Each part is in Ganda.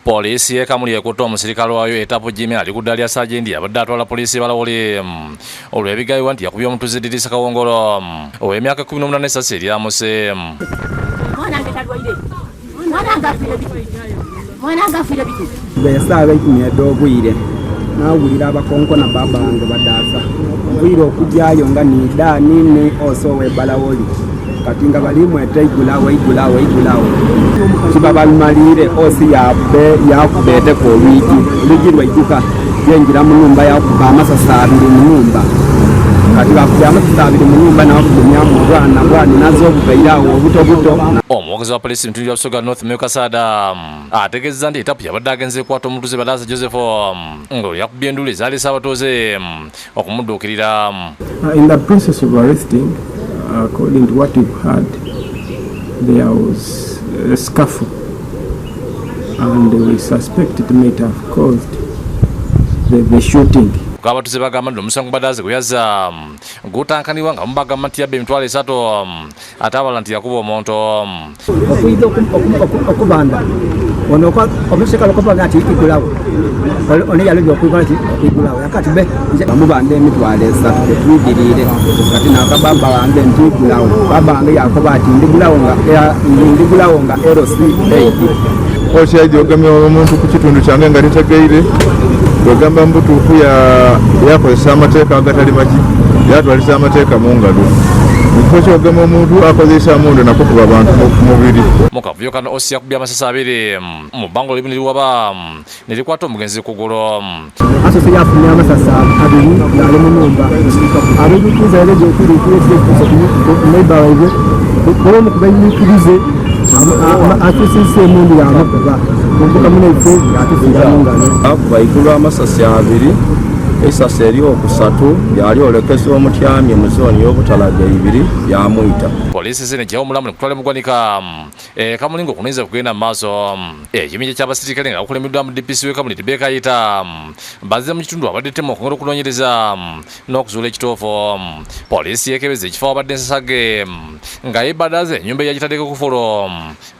Polisi Kamuli ekutte omusirikale waayo etapo Jimmy ali ku ddaali ya Sajendi abadde atwala polisi balawole olw'ebigayibwa nti yakubye omutuuze Dirisa Kawongolo ow'emyaka 18 essasi eryamuse. Besaabe kumyedogwire nawulira abakonkona baba wange badaasa bwire okujjayo nga nida nini osowe balawoli kati nga balimweta igulawo kibabalumalire osi yakubeteko olwigi lwaijuka yenjira mu nyumba yakuba amasasa abiri mu nyumba kati bakubya amasasa abiri mu nyumba nawakugumyamu obwana bwani nazo obugairawo obutobuto. Omuwogozi wa polisi Mutundira Busoga North Mekasada ategeeza nti etapu yabadde agenze kukwata omutuuze Badaasa Joseph nga yakubye endulu ezaalisa abatuuze okumudduukirira. In the process of arresting, according to what we've heard, there was a scuffle and we suspect it might have caused the shooting. Abatuuze bagamba nti omusango Badaasa gwe yazza gutankanibwa nga mubagamba nti yabba emitwalo 3 ate abalala nti yakuba omuntu. Okuyinza okubanda ono omusekala okubaga nti igulawo ono yalobye okuyigula nti igulawo yakati be bamubanda emitwalo 3 tetuyigirire kati nakabamba wange nti igulawo babange yakoba ati ndigulawo nga LC8 oshayidi ogamye omuntu ku kitundu kyange nga litegeire ogamba mbutuufu yakozesa amateeka agatali magi yatwaliza amateeka mu ngalo ekifo kyogema omuntu akozesa mundu nakukuba abantu mubiri. Mu kavuyo kano osi yakubye amasasi abiri mu bbango limu neriwaba nerikwata omugenzi kugulu. Asose yafunye amasasi abiri yali mu nyumba abikuza yaleje okuyikiriza waiwe kuba mukubayikirize atusise emundu yamukuba kumbuka munefe yatufiira mu ngalo akubayigulwa amasasi abiri esasi eryokusatu yali olekesi omutyamye mu zooni y'obutalaga 2 yamuyita. Polisi zinejjawo omulamu nekutwala emugwanika Kamulingo kunyiza kugenda mu maaso ekibinja ky'abasirikale nga bakulembedwa mu DPC w'e Kamuli Rebecca Ayita bazze mu kitundu abadde ttemu okongera okunoonyereza n'okuzuula ekituufu. Polisi yeekebeza ekifo abadde ensasage nga yeebadaze ennyumba eyagitaddeko kufulo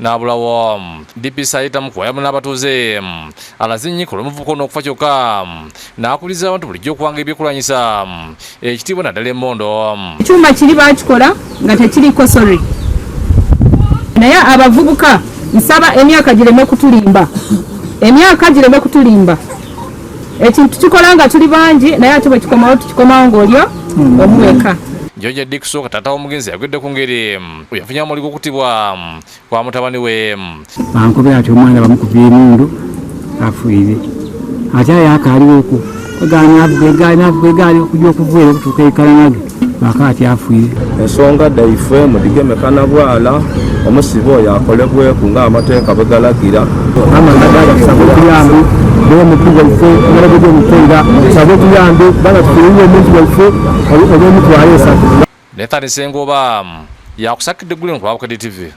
n'abulawo. DPC Ayita mu kuwayamu n'abatuuze alazinyi ku lw'omuvubuka n'okufa kyokka n'akuliza abantu bulijjo okuwanga ebyekulwanyisa ekitiibwa naddala emmondo. Ekyuma kiri bakikola nga tekiriko sorry naye abavubuka nsaba emyaka gireme kutulimba ekintu kikola nga tuli bangi naye ate bwe kikomawo tukikomawo ng'olyo omuweka. George Dixon katata omugenzi yagwedde ku ngeri yafunye amuligo okutibwa kwa mutabani we. Bankobe ati omwana bamukubye emundu afuire ate yakaliwoko egaali okujja okuvuera okutuuka eikalanage bakati afuire. Ensonga daife mudigemekana bwala omusibe oyo akolebweku ng'amateeka bwe galagira. Amagadaga tusaba okuyambe n'omutu waife ngalageje omuteera tusaba okuyambe banga tufuire omuntu waife olw'emitwalo 3. Nathan Sengoba yakusakidde eggulu ku Abakadde TV.